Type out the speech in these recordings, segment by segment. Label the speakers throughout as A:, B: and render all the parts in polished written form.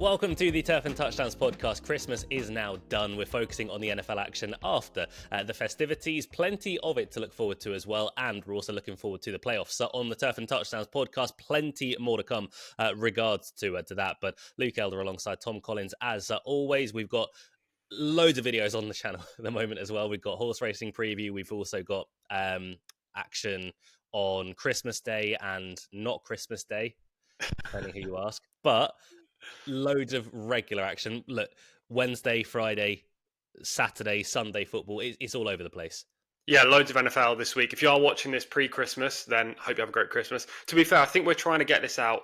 A: Welcome to the Turf and Touchdowns podcast. Christmas is now done. We're focusing on the NFL action after the festivities. Plenty of it to look forward to as well. And we're also looking forward to the playoffs. So on the Turf and Touchdowns podcast, plenty more to come regards to that. But Luke Elder alongside Tom Collins. As always, we've got loads of videos on the channel at the moment as well. We've got horse racing preview. We've also got action on Christmas Day and not Christmas Day, depending who you ask. But loads of regular action. Look, Wednesday, Friday, Saturday, Sunday football. It's all over the place.
B: Yeah, loads of NFL this week. If you are watching this pre-Christmas, then hope you have a great Christmas. To be fair, I think we're trying to get this out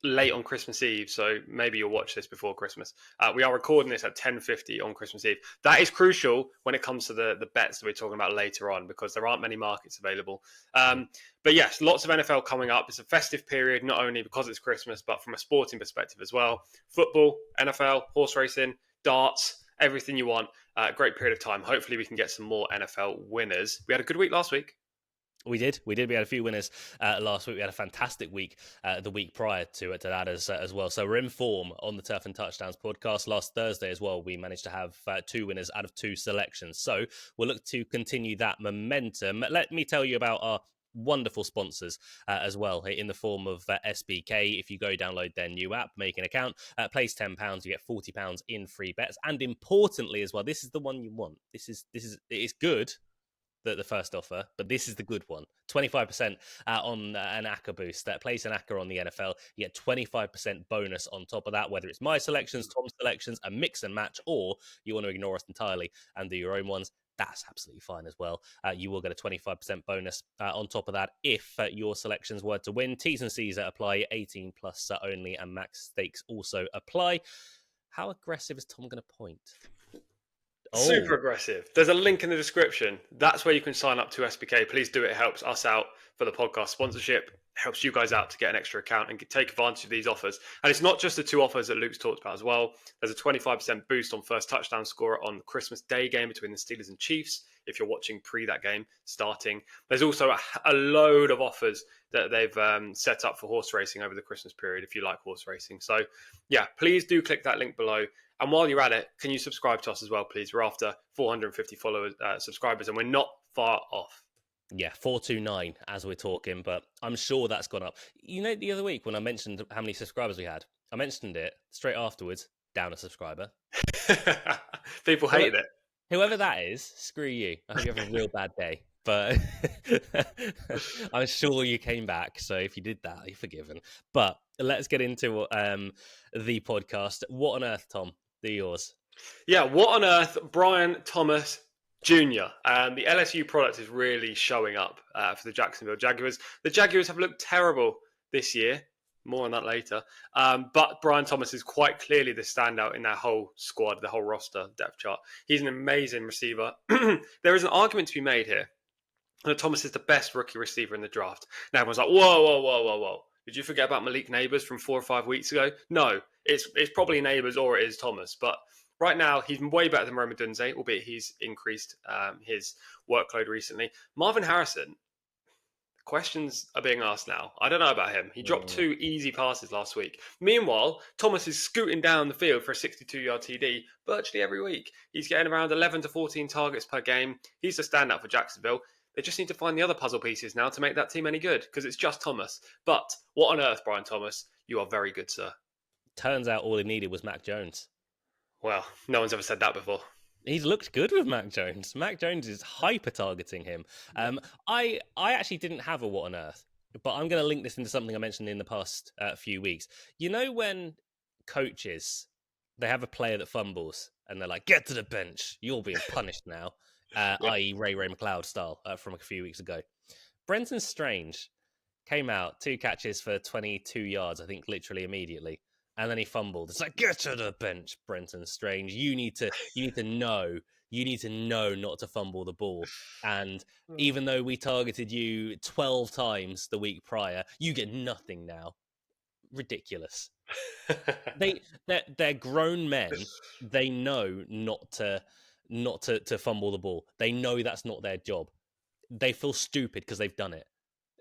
B: late on Christmas Eve, so maybe you'll watch this before Christmas. We are recording this at 10:50 on Christmas Eve. That is crucial when it comes to the bets that we're talking about later on, because there aren't many markets available. But yes, lots of NFL coming up. It's a festive period, not only because it's Christmas, but from a sporting perspective as well. Football, NFL, horse racing, darts, everything you want. Great period of time. Hopefully we can get some more NFL winners. We had a good week last week.
A: We did. We had a few winners last week. We had a fantastic week the week prior to that as well. So we're in form on the Turf and Touchdowns podcast. Last Thursday as well, we managed to have 2 winners out of 2 selections. So we'll look to continue that momentum. Let me tell you about our wonderful sponsors as well, in the form of SBK. If you go download their new app, make an account, place £10, you get £40 in free bets. And importantly as well, this is the one you want. It's good, the first offer, but this is the good one. 25% on an ACCA boost. Place an ACCA on the NFL, you get 25% bonus on top of that, whether it's my selections, Tom's selections, a mix and match, or you want to ignore us entirely and do your own ones. That's absolutely fine as well. You will get a 25% bonus on top of that if your selections were to win. T's and C's apply, 18 plus only, and max stakes also apply. How aggressive is Tom going to point?
B: Super aggressive. There's a link in the description. That's where you can sign up to SBK. Please do it. It helps us out for the podcast sponsorship. It helps you guys out to get an extra account and take advantage of these offers. And it's not just the 2 offers that Luke's talked about as well. There's a 25% boost on first touchdown scorer on the Christmas Day game between the Steelers and Chiefs, if you're watching pre that game starting. There's also a load of offers that they've set up for horse racing over the Christmas period, if you like horse racing. So yeah, please do click that link below. And while you're at it, can you subscribe to us as well, please? We're after 450 subscribers, and we're not far off.
A: Yeah, 429 as we're talking, but I'm sure that's gone up. You know, the other week when I mentioned how many subscribers we had, I mentioned it straight afterwards, down a subscriber.
B: People hated it.
A: Whoever that is, screw you. I hope you have a real bad day. But I'm sure you came back, so if you did that, you're forgiven. But let's get into the podcast. What on earth, Tom? They're yours.
B: Yeah, what on earth? Brian Thomas Jr. The LSU product is really showing up for the Jacksonville Jaguars. The Jaguars have looked terrible this year. More on that later. But Brian Thomas is quite clearly the standout in that whole squad, the whole roster depth chart. He's an amazing receiver. There is an argument to be made here that Thomas is the best rookie receiver in the draft. Now everyone's like, whoa. Did you forget about Malik Neighbors from 4 or 5 weeks ago? No, it's probably Neighbors or it is Thomas. But right now, he's way better than Rome Odunze, albeit he's increased his workload recently. Marvin Harrison, questions are being asked now. I don't know about him. He dropped 2 easy passes last week. Meanwhile, Thomas is scooting down the field for a 62-yard TD virtually every week. He's getting around 11 to 14 targets per game. He's the standout for Jacksonville. They just need to find the other puzzle pieces now to make that team any good, because it's just Thomas. But what on earth, Brian Thomas? You are very good, sir.
A: Turns out all he needed was Mac Jones.
B: Well, no one's ever said that before.
A: He's looked good with Mac Jones. Mac Jones is hyper-targeting him. I actually didn't have a what on earth, but I'm going to link this into something I mentioned in the past few weeks. You know when coaches, they have a player that fumbles, and they're like, get to the bench, you're being punished now. I.e. Ray McLeod style from a few weeks ago. Brenton Strange came out, 2 catches for 22 yards, I think, literally immediately. And then he fumbled. It's like, get to the bench, Brenton Strange. You need to know not to fumble the ball. And even though we targeted you 12 times the week prior, you get nothing now. Ridiculous. They're grown men. They know not to fumble the ball. They know that's not their job. They feel stupid because they've done it.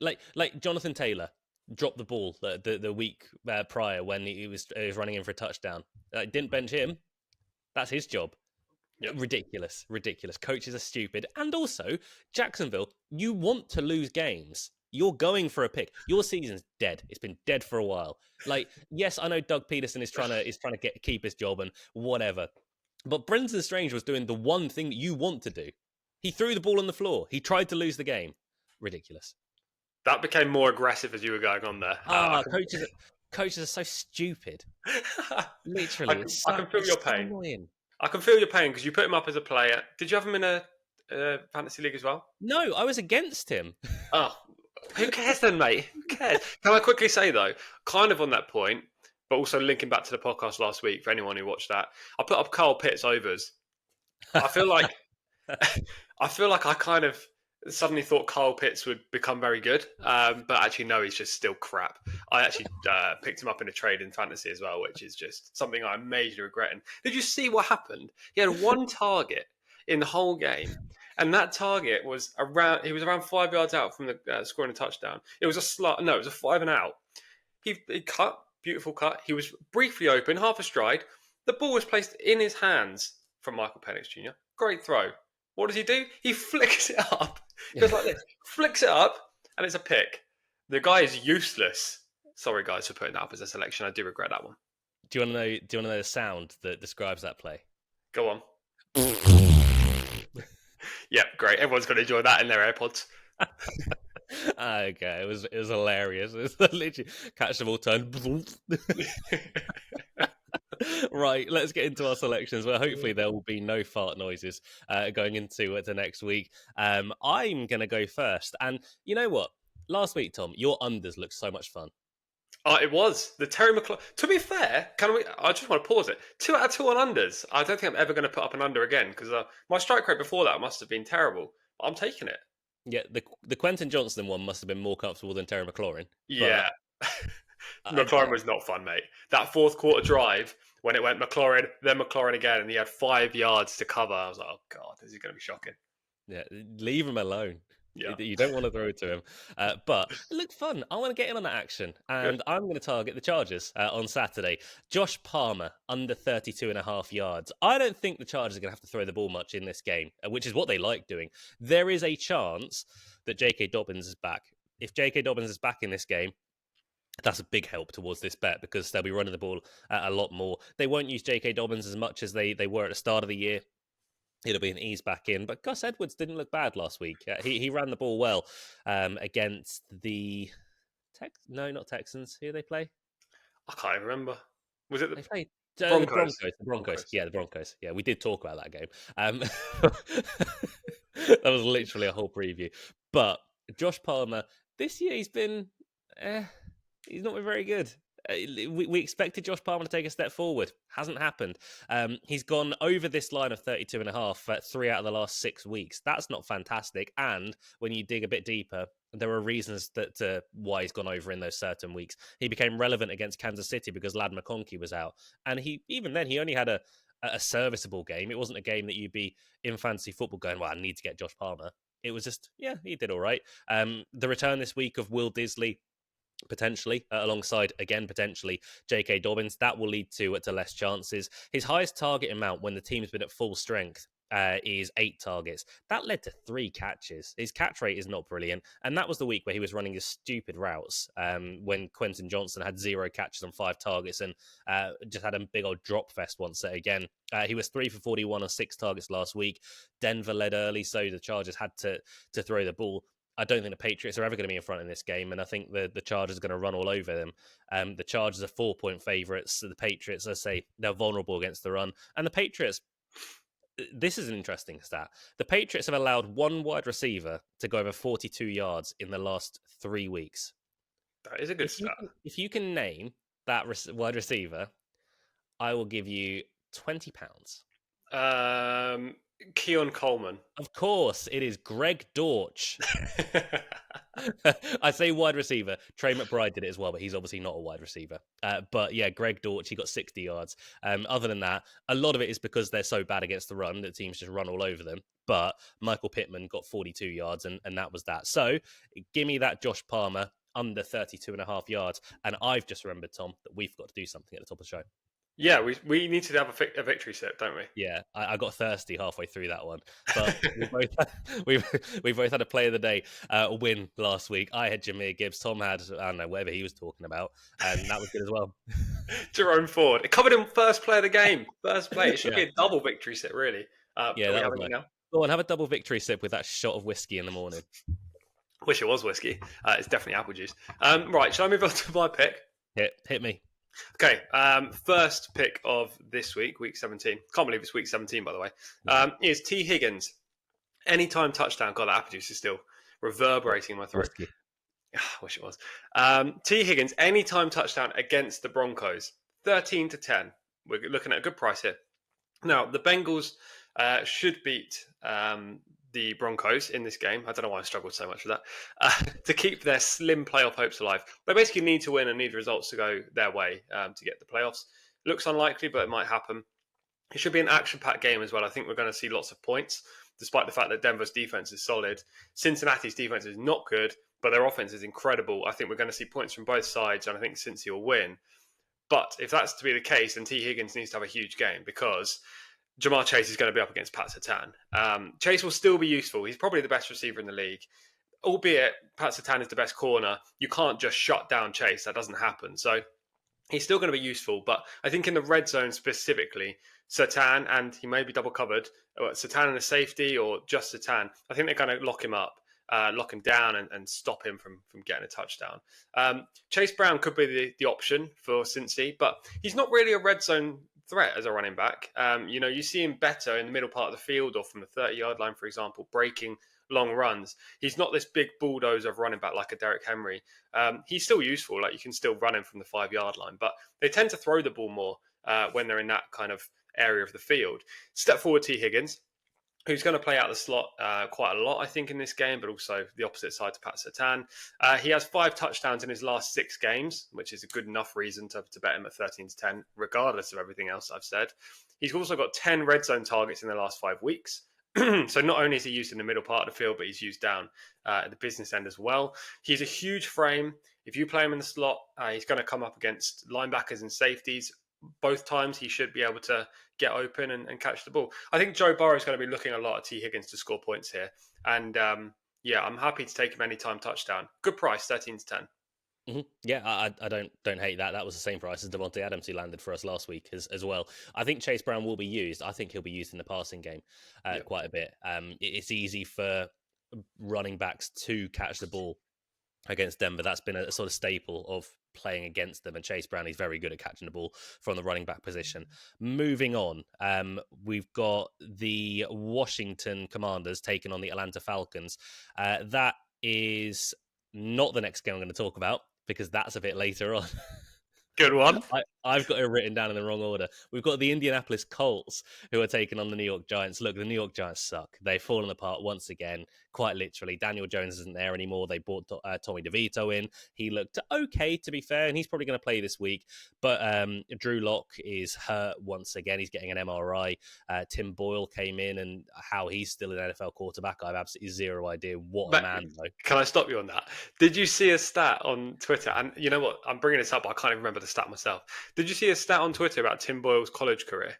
A: Like Jonathan Taylor. dropped the ball the week prior when he was running in for a touchdown. Didn't bench him. That's his job.
B: Yep.
A: Ridiculous, ridiculous. Coaches are stupid. And also, Jacksonville, you want to lose games. You're going for a pick. Your season's dead. It's been dead for a while. Like, yes, I know Doug Peterson is trying to keep his job and whatever. But Brenton Strange was doing the one thing that you want to do. He threw the ball on the floor. He tried to lose the game. Ridiculous.
B: That became more aggressive as you were going on there.
A: Coaches are so stupid.
B: I,
A: Literally,
B: I can feel your
A: so
B: pain.
A: annoying.
B: I can feel your pain because you put him up as a player. Did you have him in a fantasy league as well?
A: No, I was against him.
B: Oh, who cares then, mate? Who cares? Can I quickly say though, kind of on that point, but also linking back to the podcast last week for anyone who watched that, I put up Carl Pitts overs. I feel like I kind of suddenly thought Carl Pitts would become very good, but actually no, he's just still crap. I actually picked him up in a trade in fantasy as well, which is just something I'm majorly regretting. Did you see what happened? He had one target in the whole game, and that target was around. He was around 5 yards out from the scoring a touchdown. It was a slot. No, it was a 5 and out. He cut, beautiful cut. He was briefly open, half a stride. The ball was placed in his hands from Michael Penix Jr. Great throw. What does he do? He flicks it up. Goes like this. Flicks it up, and it's a pick. The guy is useless. Sorry, guys, for putting that up as a selection. I do regret that one.
A: Do you want to know? Do you want to know the sound that describes that play?
B: Go on. Yeah, great. Everyone's going to enjoy that in their AirPods.
A: Okay, it was hilarious. It was literally catch the ball, turn. Right, let's get into our selections. Well, hopefully there will be no fart noises going into the next week. I'm going to go first, and you know what? Last week, Tom, your unders looked so much fun.
B: It was the Terry McLaurin. To be fair, can we? I just want to pause it. 2 out of 2 on unders. I don't think I'm ever going to put up an under again because my strike rate before that must have been terrible. But I'm taking it.
A: Yeah, the Quentin Johnston one must have been more comfortable than Terry McLaurin.
B: Yeah, McLaurin was not fun, mate. That fourth quarter drive when it went McLaurin, then McLaurin again, and he had 5 yards to cover. I was like, oh god, this is going to be shocking.
A: Yeah, leave him alone.
B: Yeah.
A: You don't want to throw it to him. But it looked fun. I want to get in on that action. And
B: Good.
A: I'm going to target the Chargers on Saturday. Josh Palmer, under 32.5 yards. I don't think the Chargers are going to have to throw the ball much in this game, which is what they like doing. There is a chance that J.K. Dobbins is back. If J.K. Dobbins is back in this game, that's a big help towards this bet because they'll be running the ball a lot more. They won't use J.K. Dobbins as much as they were at the start of the year. It'll be an ease back in, but Gus Edwards didn't look bad last week. He ran the ball well against the not Texans. Who do they play?
B: I can't even remember. Was it
A: They played
B: Broncos?
A: The Broncos. Yeah, the Broncos. Yeah, we did talk about that game. That was literally a whole preview. But Josh Palmer, this year he's been, he's not been very good. We expected Josh Palmer to take a step forward. Hasn't happened. He's gone over this line of 32.5 3 out of the last 6 weeks. That's not fantastic. And when you dig a bit deeper, there are reasons that why he's gone over in those certain weeks. He became relevant against Kansas City because Lad McConkey was out. And he only had a serviceable game. It wasn't a game that you'd be in fantasy football going, well, I need to get Josh Palmer. It was just, yeah, he did all right. The return this week of Will Disley, potentially, alongside, again, potentially, J.K. Dobbins, that will lead to less chances. His highest target amount when the team's been at full strength is 8 targets. That led to 3 catches. His catch rate is not brilliant, and that was the week where he was running his stupid routes when Quentin Johnston had 0 catches on 5 targets and just had a big old drop fest once again. He was 3 for 41 on 6 targets last week. Denver led early, so the Chargers had to throw the ball. I don't think the Patriots are ever going to be in front in this game, and I think the Chargers are going to run all over them. The Chargers are 4-point favourites. So the Patriots, I say, they're vulnerable against the run. And the Patriots, this is an interesting stat. The Patriots have allowed one wide receiver to go over 42 yards in the last 3 weeks.
B: That is a good stat.
A: If you can name that wide receiver, I will give you £20.
B: Keon Coleman.
A: Of course, it is Greg Dortch. I say wide receiver. Trey McBride did it as well, but he's obviously not a wide receiver. But yeah, Greg Dortch, he got 60 yards. Other than that, a lot of it is because they're so bad against the run that teams just run all over them. But Michael Pittman got 42 yards, and that was that. So give me that Josh Palmer. under 32.5 yards. And I've just remembered, Tom, that we've got to do something at the top of the show.
B: Yeah, we need to have a victory sip, don't we?
A: Yeah, I got thirsty halfway through that one, but we both we both had a play of the day win last week. I had Jameer Gibbs, Tom had I don't know whatever he was talking about, and that was good as well.
B: Jerome Ford. It covered him first play of the game. First play. It should
A: Yeah,
B: be a double victory sip, really. Are
A: yeah,
B: we
A: that was
B: having it
A: nice.
B: now?
A: Go on, have a double victory sip with that shot of whiskey in the morning.
B: Wish it was whiskey. It's definitely apple juice. Right, shall I move on to my pick?
A: Hit me.
B: Okay, first pick of this week, week 17. Can't believe it's week 17, by the way. Is T. Higgins. Anytime touchdown. God, that apple juice is still reverberating in my throat.
A: Whiskey.
B: I wish it was. T. Higgins, anytime touchdown against the Broncos. 13-10. We're looking at a good price here. Now, the Bengals should beat the Broncos in this game. I don't know why I struggled so much with that. To keep their slim playoff hopes alive. They basically need to win and need the results to go their way to get the playoffs. Looks unlikely, but it might happen. It should be an action-packed game as well. I think we're going to see lots of points, despite the fact that Denver's defense is solid. Cincinnati's defense is not good, but their offense is incredible. I think we're going to see points from both sides, and I think Cincy will win. But if that's to be the case, then T. Higgins needs to have a huge game because Jamar Chase is going to be up against Pat Surtain. Chase will still be useful. He's probably the best receiver in the league. Albeit Pat Surtain is the best corner, you can't just shut down Chase. That doesn't happen. So he's still going to be useful. But I think in the red zone specifically, Surtain, and he may be double covered, Surtain and a safety or just Surtain, I think they're going to lock him up. Lock him down and stop him from getting a touchdown. Chase Brown could be the option for Cincy, but he's not really a red zone threat as a running back. You see him better in the middle part of the field or from the 30-yard line, for example, breaking long runs. He's not this big bulldozer of running back like a Derrick Henry. He's still useful. Like you can still run him from the 5-yard line, but they tend to throw the ball more when they're in that kind of area of the field. Step forward, T. Higgins, who's going to play out the slot quite a lot, I think, in this game, but also the opposite side to Pat Surtain. He has 5 touchdowns in his last 6 games, which is a good enough reason to bet him at 13-10, regardless of everything else I've said. He's also got 10 red zone targets in the last 5 weeks. So not only is he used in the middle part of the field, but he's used down at the business end as well. He's a huge frame. If you play him in the slot, he's going to come up against linebackers and safeties. Both times he should be able to get open and catch the ball. I think Joe Burrow is going to be looking a lot at T. Higgins to score points here. And I'm happy to take him anytime touchdown. Good price, 13-10.
A: Mm-hmm. Yeah, I don't hate that. That was the same price as Devontae Adams, who landed for us last week as well. I think Chase Brown will be used. I think he'll be used in the passing game quite a bit. It's easy for running backs to catch the ball against Denver. That's been a sort of staple of playing against them, and Chase Brown is very good at catching the ball from the running back position. Moving on, we've got the Washington Commanders taking on the Atlanta Falcons. That is not the next game I'm going to talk about because that's a bit later on.
B: Good one.
A: I've got it written down in the wrong order. We've got the Indianapolis Colts who are taking on the New York Giants. Look, the New York Giants suck. They've fallen apart once again, quite literally. Daniel Jones isn't there anymore. They brought Tommy DeVito in. He looked okay, to be fair, and he's probably going to play this week. But Drew Lock is hurt once again. He's getting an MRI. Tim Boyle came in, and how he's still an NFL quarterback, I have absolutely zero idea. What a man, though.
B: Can I stop you on that? Did you see a stat on Twitter? And you know what? I'm bringing this up, but I can't even remember the stat myself. Did you see a stat on Twitter about Tim Boyle's college career?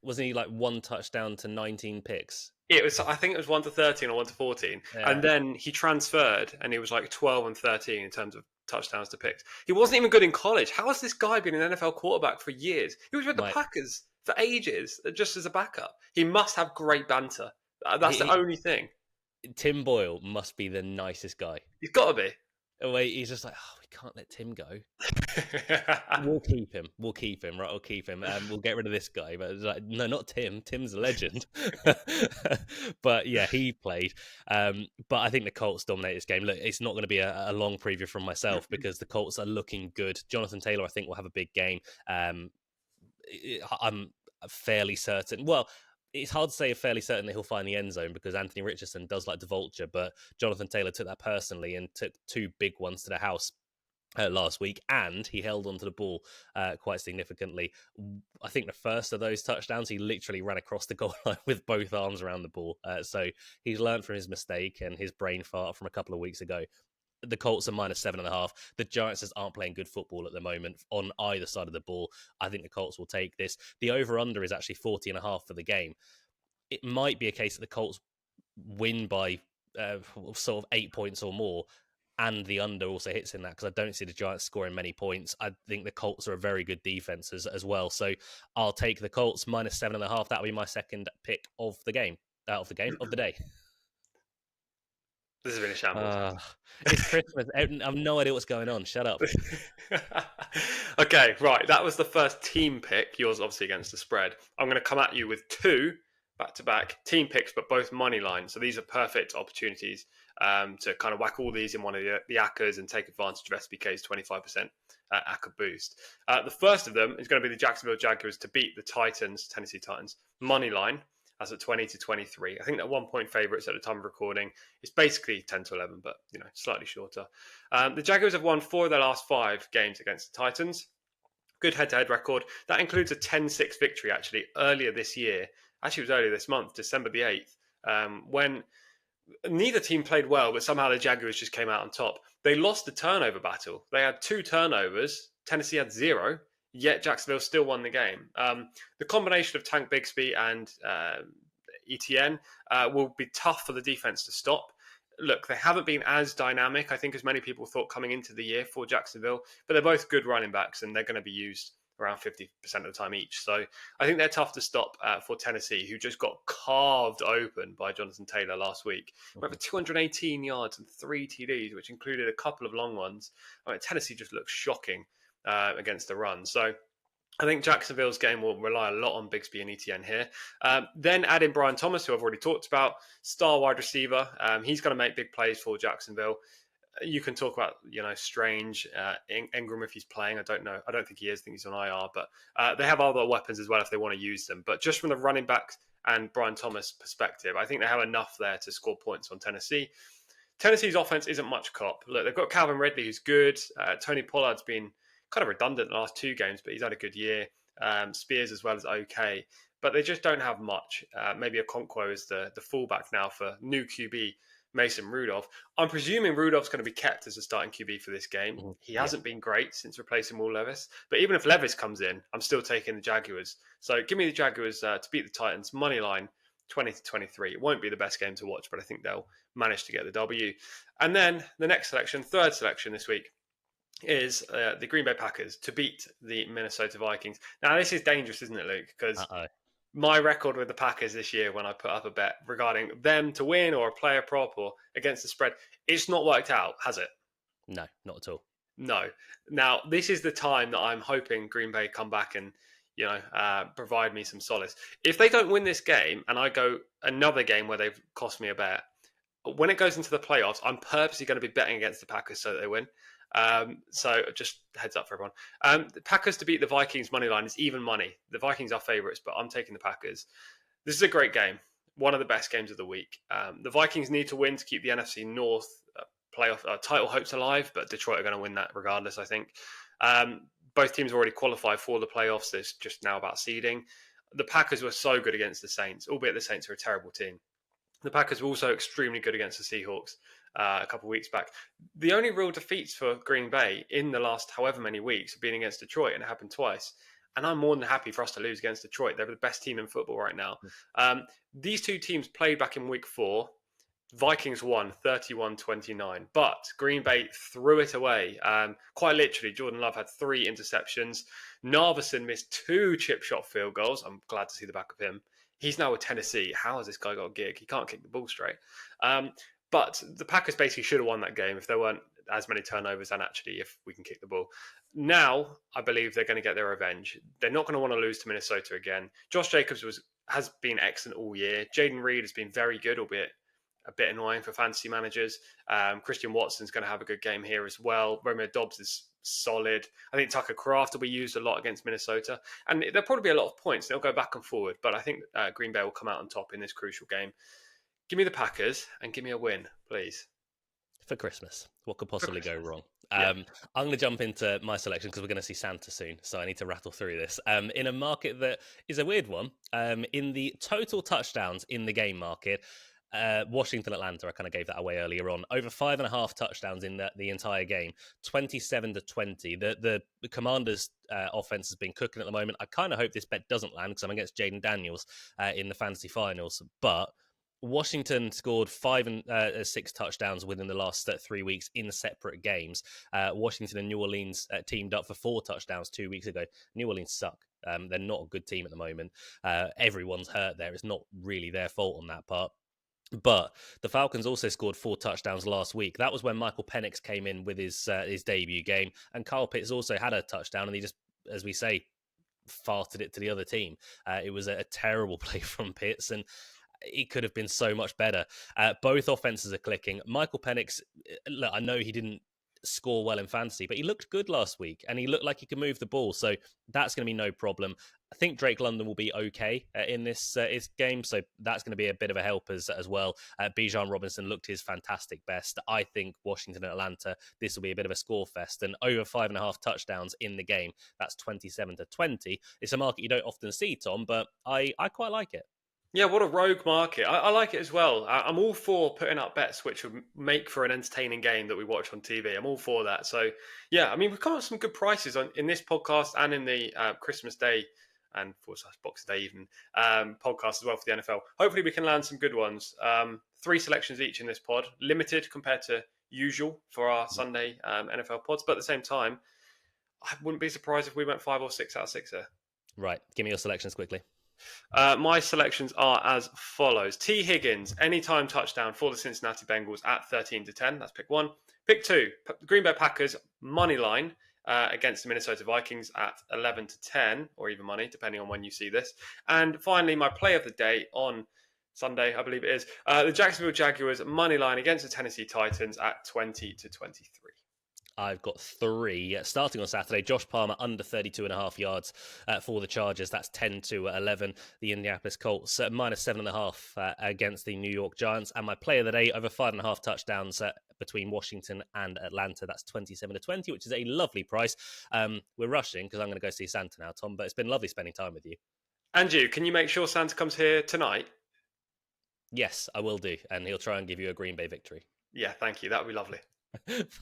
A: Wasn't he like 1 touchdown to 19 picks?
B: It was, I think it was 1-13 or 1-14. Yeah. And then he transferred and he was like 12-13 in terms of touchdowns to picks. He wasn't even good in college. How has this guy been an NFL quarterback for years? He was with the Packers for ages, just as a backup. He must have great banter. That's the only thing.
A: Tim Boyle must be the nicest guy.
B: He's got to be.
A: Oh, wait, he's just like, we can't let Tim go. We'll keep him. Right, we'll keep him. We'll get rid of this guy. But like, no, not Tim. Tim's a legend. But yeah, he played. But I think the Colts dominate this game. Look, it's not going to be a long preview from myself because the Colts are looking good. Jonathan Taylor, I think, will have a big game. I'm fairly certain. Well, it's hard to say fairly certain that he'll find the end zone because Anthony Richardson does like to vulture, but Jonathan Taylor took that personally and took 2 big ones to the house last week, and he held onto the ball quite significantly. I think the first of those touchdowns, he literally ran across the goal line with both arms around the ball. So he's learned from his mistake and his brain fart from a couple of weeks ago. The Colts are -7.5. The Giants just aren't playing good football at the moment on either side of the ball. I think the Colts will take this. The over-under is actually 40.5 for the game. It might be a case that the Colts win by sort of 8 points or more, and the under also hits in that, because I don't see the Giants scoring many points. I think the Colts are a very good defense as well. So I'll take the Colts -7.5. That'll be my second pick of the game. Of the day.
B: This has been a shambles.
A: It's Christmas. I have no idea what's going on. Shut up.
B: Okay, right. That was the first team pick. Yours obviously against the spread. I'm going to come at you with two back-to-back team picks, but both money lines. So these are perfect opportunities to kind of whack all these in one of the ACCAs and take advantage of SBK's 25% ACCA boost. The first of them is going to be the Jacksonville Jaguars to beat the Tennessee Titans, money line. As at 20 to 23. I think that 1 point favourites at the time of recording. It's basically 10 to 11, but slightly shorter. The Jaguars have won 4 of their last 5 games against the Titans. Good head-to-head record. That includes a 10-6 victory, actually, earlier this year. Actually, it was earlier this month, December the 8th, when neither team played well, but somehow the Jaguars just came out on top. They lost the turnover battle. They had 2 turnovers. Tennessee had 0. Yet Jacksonville still won the game. The combination of Tank Bigsby and ETN will be tough for the defense to stop. Look, they haven't been as dynamic, I think, as many people thought coming into the year for Jacksonville, but they're both good running backs, and they're going to be used around 50% of the time each. So I think they're tough to stop for Tennessee, who just got carved open by Jonathan Taylor last week. Went for 218 yards and 3 TDs, which included a couple of long ones. Tennessee just looks shocking against the run. So I think Jacksonville's game will rely a lot on Bigsby and ETN here. Then add in Brian Thomas, who I've already talked about, star wide receiver. He's going to make big plays for Jacksonville. You can talk about, Strange, Ingram if he's playing. I don't know. I don't think he is. I think he's on IR. But they have other weapons as well if they want to use them. But just from the running back and Brian Thomas perspective, I think they have enough there to score points on Tennessee. Tennessee's offense isn't much cop. Look, they've got Calvin Ridley, who's good. Tony Pollard's been kind of redundant in the last 2 games, but he's had a good year. Spears as well is okay, but they just don't have much. Maybe Okonkwo is the fullback now for new QB Mason Rudolph. I'm presuming Rudolph's going to be kept as a starting QB for this game. Mm-hmm. He hasn't been great since replacing Will Levis, but even if Levis comes in, I'm still taking the Jaguars. So give me the Jaguars to beat the Titans, money line 20 to 23. It won't be the best game to watch, but I think they'll manage to get the W. And then the next selection, third selection this week, is the Green Bay Packers to beat the Minnesota Vikings. Now, this is dangerous, isn't it, Luke? Because my record with the Packers this year, when I put up a bet regarding them to win or a player prop or against the spread, it's not worked out, has it?
A: No, not at all.
B: No. Now, this is the time that I'm hoping Green Bay come back and provide me some solace. If they don't win this game and I go another game where they've cost me a bet, when it goes into the playoffs, I'm purposely going to be betting against the Packers so that they win. So just heads up for everyone. The Packers to beat the Vikings money line is even money. The Vikings are favourites, but I'm taking the Packers. This is a great game. One of the best games of the week. The Vikings need to win to keep the NFC North playoff title hopes alive, but Detroit are going to win that regardless, I think. Both teams already qualified for the playoffs. It's just now about seeding. The Packers were so good against the Saints, albeit the Saints are a terrible team. The Packers were also extremely good against the Seahawks a couple of weeks back. The only real defeats for Green Bay in the last however many weeks have been against Detroit, and it happened twice. And I'm more than happy for us to lose against Detroit. They're the best team in football right now. These two teams played back in week 4. Vikings won 31-29, but Green Bay threw it away. Quite literally, Jordan Love had 3 interceptions. Narveson missed 2 chip shot field goals. I'm glad to see the back of him. He's now with Tennessee. How has this guy got a gig? He can't kick the ball straight. But the Packers basically should have won that game if there weren't as many turnovers and actually if we can kick the ball. Now, I believe they're going to get their revenge. They're not going to want to lose to Minnesota again. Josh Jacobs has been excellent all year. Jaden Reed has been very good, albeit a bit annoying for fantasy managers. Christian Watson's going to have a good game here as well. Romeo Dobbs is solid. I think Tucker Kraft will be used a lot against Minnesota. And there'll probably be a lot of points. They'll go back and forward. But I think Green Bay will come out on top in this crucial game. Give me the Packers and give me a win, please.
A: For Christmas. What could possibly go wrong? I'm going to jump into my selection because we're going to see Santa soon, so I need to rattle through this. In a market that is a weird one, in the total touchdowns in the game market, Washington, Atlanta, I kind of gave that away earlier on. Over 5.5 touchdowns in the entire game, 27-20. The Commanders' offense has been cooking at the moment. I kind of hope this bet doesn't land because I'm against Jaden Daniels in the fantasy finals. But Washington scored 5 and 6 touchdowns within the last 3 weeks in separate games. Washington and New Orleans teamed up for 4 touchdowns 2 weeks ago. New Orleans suck. They're not a good team at the moment. Everyone's hurt there. It's not really their fault on that part. But the Falcons also scored 4 touchdowns last week. That was when Michael Penix came in with his debut game. And Kyle Pitts also had a touchdown, and he just, as we say, farted it to the other team. It was a terrible play from Pitts, and it could have been so much better. Both offenses are clicking. Michael Penix, look, I know he didn't score well in fantasy, but he looked good last week, and he looked like he could move the ball, so that's going to be no problem. I think Drake London will be okay in this game, so that's going to be a bit of a help as well. Bijan Robinson looked his fantastic best. I think Washington and Atlanta, this will be a bit of a score fest, and over 5.5 touchdowns in the game, that's 27-20. It's a market you don't often see, Tom, but I quite like it.
B: Yeah, what a rogue market. I like it as well. I'm all for putting up bets which would make for an entertaining game that we watch on TV. I'm all for that. So, yeah, I mean, we've come up with some good prices in this podcast and in the Christmas Day and Boxing Day even podcast as well for the NFL. Hopefully we can land some good ones. 3 selections each in this pod, limited compared to usual for our Sunday NFL pods. But at the same time, I wouldn't be surprised if we went 5 or 6 out of 6 here.
A: Right. Give me your selections quickly.
B: My selections are as follows. T. Higgins, anytime touchdown for the Cincinnati Bengals at 13-10. That's pick 1. Pick 2, Green Bay Packers, money line against the Minnesota Vikings at 11-10, or even money, depending on when you see this. And finally, my play of the day on Sunday, I believe it is, the Jacksonville Jaguars, money line against the Tennessee Titans at 20-23.
A: I've got 3. Starting on Saturday, Josh Palmer under 32.5 yards for the Chargers. That's 10-11. The Indianapolis Colts minus 7.5 against the New York Giants. And my play of the day, over 5.5 touchdowns between Washington and Atlanta. That's 27-20, which is a lovely price. We're rushing because I'm going to go see Santa now, Tom, but it's been lovely spending time with you.
B: And you, can you make sure Santa comes here tonight?
A: Yes, I will do. And he'll try and give you a Green Bay victory.
B: Yeah, thank you. That would be lovely.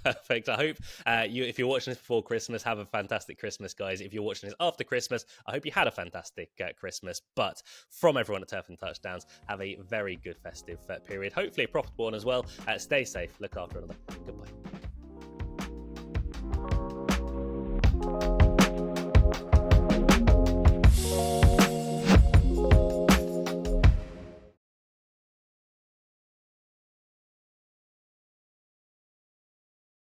A: Perfect. I hope if you're watching this before Christmas, have a fantastic Christmas, guys. If you're watching this after Christmas, I hope you had a fantastic Christmas. But from everyone at Turf and Touchdowns, have a very good festive period. Hopefully a profitable one as well. Stay safe. Look after another. Goodbye.